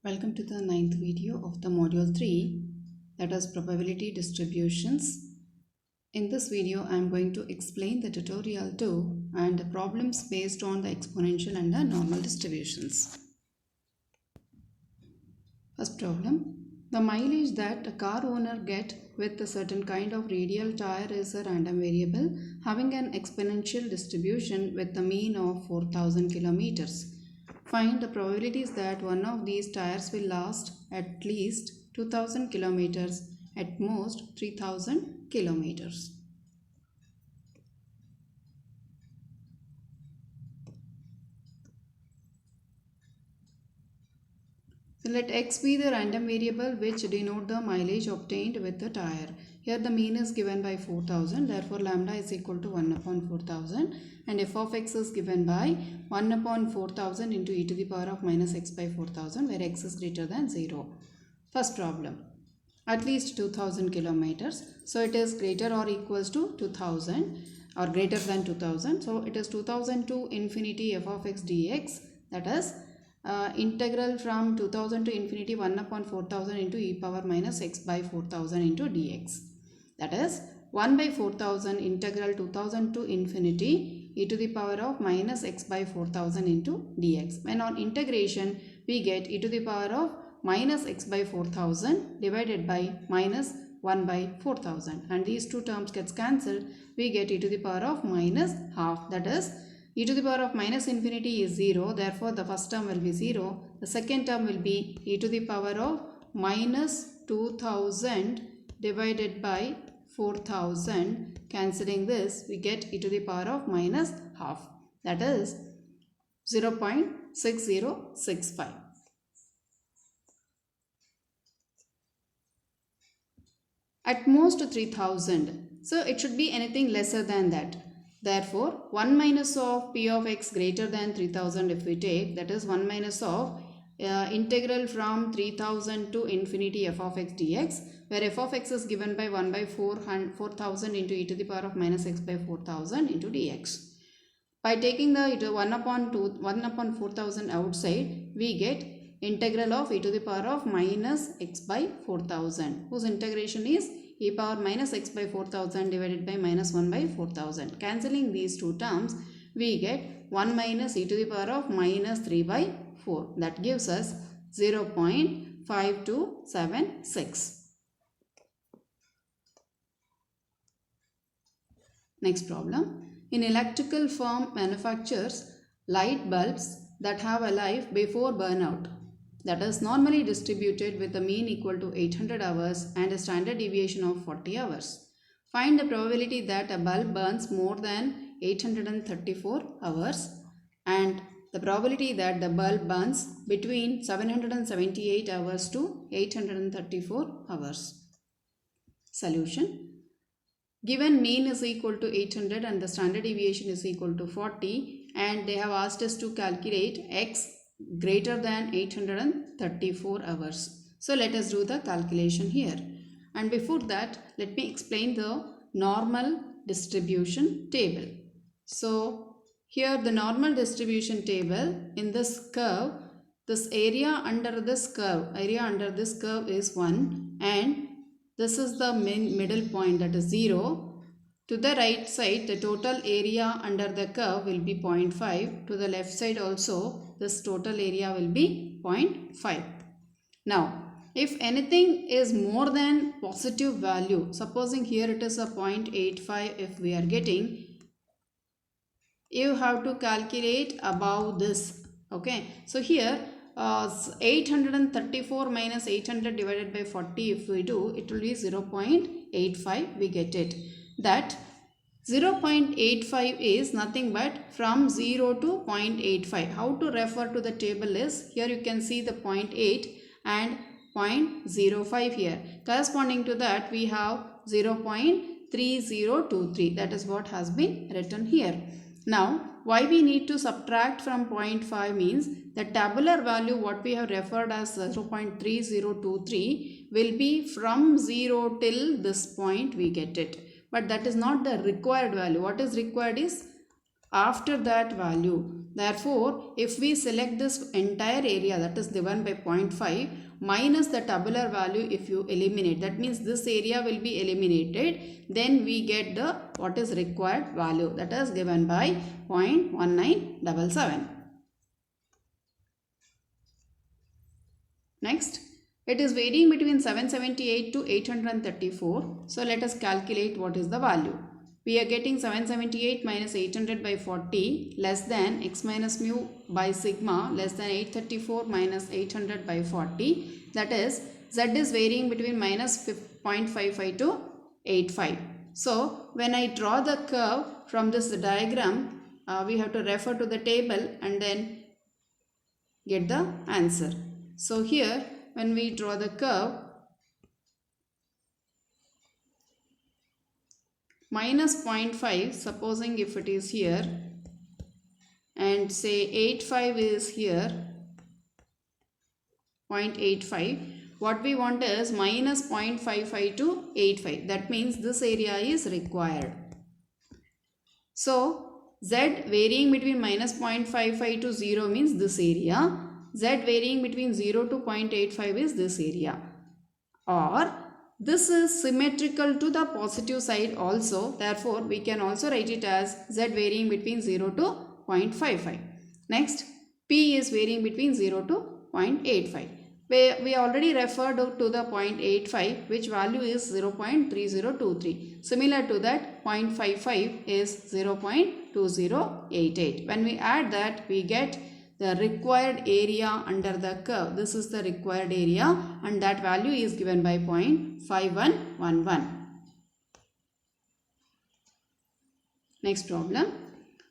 Welcome to the ninth video of the module 3, that is probability distributions. In this video I am going to explain the tutorial 2 and the problems based on the exponential and the normal distributions. First problem, the mileage that a car owner get with a certain kind of radial tire is a random variable having an exponential distribution with a mean of 4000 kilometers. Find the probabilities that one of these tires will last at least 2000 kilometers, at most 3000 kilometers. So let x be the random variable which denote the mileage obtained with the tire. Here the mean is given by 4000, therefore lambda is equal to 1 upon 4000, and f of x is given by 1 upon 4000 into e to the power of minus x by 4000, where x is greater than 0. First problem, at least 2000 kilometers. So it is greater or equals to 2000 or greater than 2000. So it is 2000 to infinity f of x dx, that is integral from 2000 to infinity 1 upon 4000 into e power minus x by 4000 into dx. That is 1 by 4000 integral 2000 to infinity e to the power of minus x by 4000 into dx. When on integration we get e to the power of minus x by 4000 divided by minus 1 by 4000, and these two terms gets cancelled. We get e to the power of minus half, that is e to the power of minus infinity is 0, therefore the first term will be 0. The second term will be e to the power of minus 2000 divided by 4000. Cancelling this, we get e to the power of minus half, that is 0.6065. At most 3000, so it should be anything lesser than that. Therefore, 1 minus of p of x greater than 3000 if we take, that is 1 minus of integral from 3000 to infinity f of x dx, where f of x is given by 1 by 4000 into e to the power of minus x by 4000 into dx. By taking the 1 upon 4000 outside, we get integral of e to the power of minus x by 4000, whose integration is e power minus x by 4000 divided by minus 1 by 4000. Cancelling these two terms, we get 1 minus e to the power of minus 3 by 4. That gives us 0.5276. Next problem. In electrical firm manufactures light bulbs that have a life before burnout, that is normally distributed with a mean equal to 800 hours and a standard deviation of 40 hours. Find the probability that a bulb burns more than 834 hours and the probability that the bulb burns between 778 hours to 834 hours. Solution. Given mean is equal to 800 and the standard deviation is equal to 40, and they have asked us to calculate x greater than 834 hours. So let us do the calculation here. And before that, let me explain the normal distribution table. So here the normal distribution table, in this curve, this area under this curve is 1, and this is the middle point, that is 0. To the right side, the total area under the curve will be 0.5. To the left side also, this total area will be 0.5. Now, if anything is more than positive value, supposing here it is a 0.85 if we are getting, you have to calculate above this. Okay, so here 834 minus 800 divided by 40 if we do, it will be 0.85. We get it. That 0.85 is nothing but from 0 to 0.85. How to refer to the table is, here you can see the 0.8 and 0.05 here. Corresponding to that, we have 0.3023. That is what has been written here. Now, why we need to subtract from 0.5 means the tabular value what we have referred as 0.3023 will be from 0 till this point we get it. But that is not the required value. What is required is after that value. Therefore, if we select this entire area, that is given by 0.5, minus the tabular value if you eliminate, that means this area will be eliminated, then we get the what is required value, that is given by 0.1977. Next, it is varying between 778 to 834. So let us calculate what is the value. We are getting 778 minus 800 by 40 less than x minus mu by sigma less than 834 minus 800 by 40. That is, z is varying between minus 0.55 to 85. So when I draw the curve from this diagram, we have to refer to the table and then get the answer. So here when we draw the curve, minus 0.5, supposing if it is here, and say 85 is here, 0.85, what we want is minus 0.55 to 85. That means this area is required. So z varying between minus 0.55 to 0 means this area. Z varying between 0 to 0.85 is this area. Or this is symmetrical to the positive side also. Therefore, we can also write it as z varying between 0 to 0.55. Next, p is varying between 0 to 0.85. We already referred to the 0.85, which value is 0.3023. Similar to that, 0.55 is 0.2088. When we add that, we get the required area under the curve. This is the required area and that value is given by 0.5111. Next problem.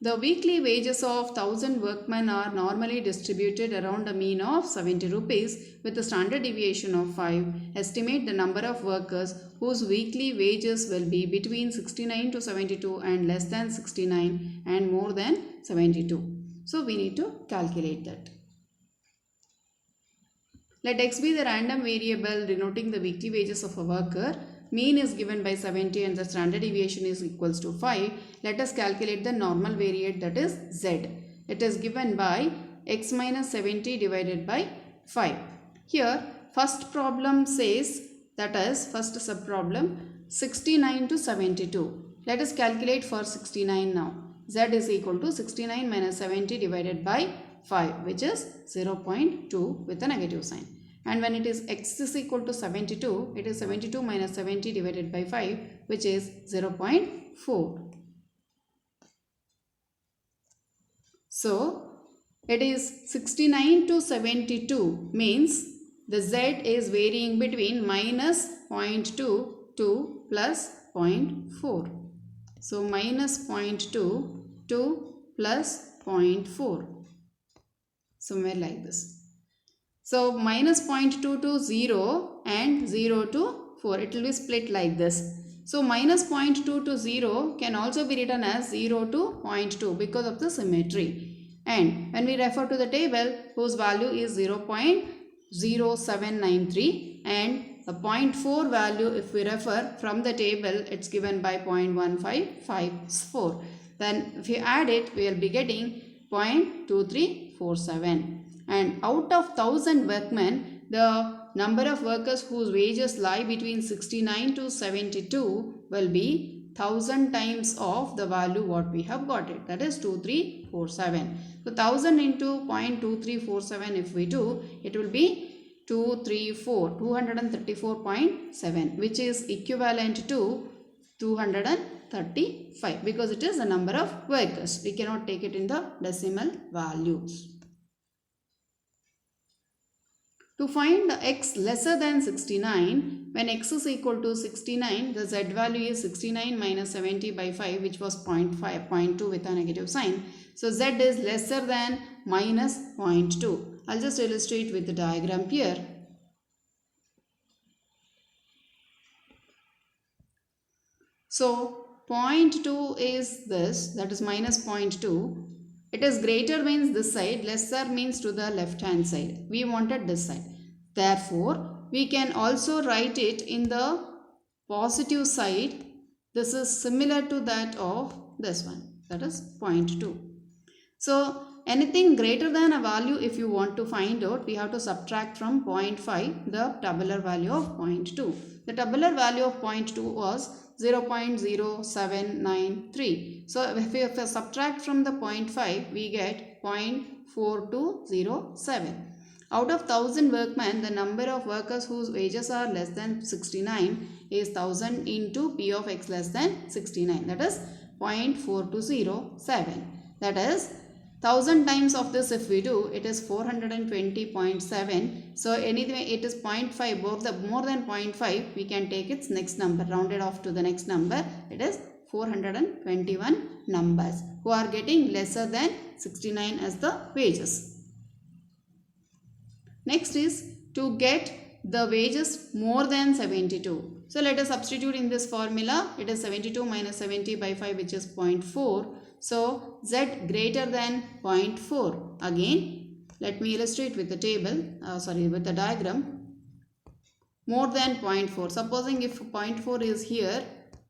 The weekly wages of 1000 workmen are normally distributed around a mean of 70 rupees with a standard deviation of 5. Estimate the number of workers whose weekly wages will be between 69 to 72 and less than 69 and more than 72. So we need to calculate that. Let x be the random variable denoting the weekly wages of a worker. Mean is given by 70 and the standard deviation is equals to 5. Let us calculate the normal variate, that is z. It is given by x minus 70 divided by 5. Here first problem says, that is first sub problem, 69 to 72. Let us calculate for 69 now. Z is equal to 69 minus 70 divided by 5, which is 0.2 with a negative sign. And when it is x is equal to 72, it is 72 minus 70 divided by 5, which is 0.4. So it is 69 to 72 means the z is varying between minus 0.2 to plus 0.4. So minus 0.2 to plus 0.4. Somewhere like this. So minus 0.2 to 0 and 0 to 4. It will be split like this. So minus 0.2 to 0 can also be written as 0 to 0.2 because of the symmetry. And when we refer to the table whose value is 0.0793 and the 0.4 value, if we refer from the table, it's given by 0.1554. Then if you add it, we will be getting 0.2347. And out of 1000 workmen, the number of workers whose wages lie between 69 to 72 will be 1000 times of the value what we have got it, that is 2347. So 1000 into 0.2347 if we do, it will be 234.7, which is equivalent to 235 because it is the number of workers. We cannot take it in the decimal values. To find the x lesser than 69, when x is equal to 69, the z value is 69 minus 70 by 5, which was 0.2 with a negative sign. So z is lesser than minus 0.2. I'll just illustrate with the diagram here. So 0.2 is this, that is minus 0.2. It is greater means this side, lesser means to the left hand side. We wanted this side. Therefore, we can also write it in the positive side. This is similar to that of this one. that is 0.2. So anything greater than a value, if you want to find out, we have to subtract from 0.5 the tabular value of 0.2. The tabular value of 0.2 was 0.0793. So if we subtract from the 0.5, we get 0.4207. Out of 1000 workmen, the number of workers whose wages are less than 69 is 1000 into P of x less than 69. That is 0.4207. That is 1000 times of this if we do, it is 420.7. So anyway, it is 0.5, more than 0.5, we can take its next number, rounded off to the next number. It is 421 numbers who are getting lesser than 69 as the wages. Next is to get the wages more than 72. So let us substitute in this formula. It is 72 minus 70 by 5, which is 0.4. So z greater than 0.4. Again, let me illustrate with the table, with the diagram. More than 0.4. Supposing if 0.4 is here,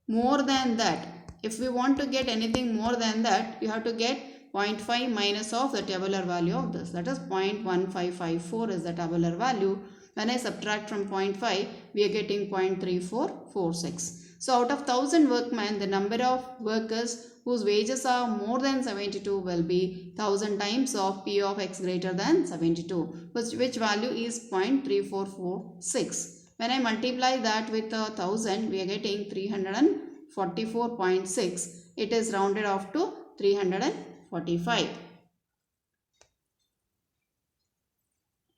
more than that. If we want to get anything more than that, you have to get 0.5 minus of the tabular value of this. That is 0.1554 is the tabular value. When I subtract from 0.5, we are getting 0.3446. So out of 1000 workmen, the number of workers whose wages are more than 72 will be 1000 times of P of x greater than 72, which value is 0.3446. When I multiply that with 1000, we are getting 344.6. It is rounded off to 345.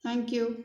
Thank you.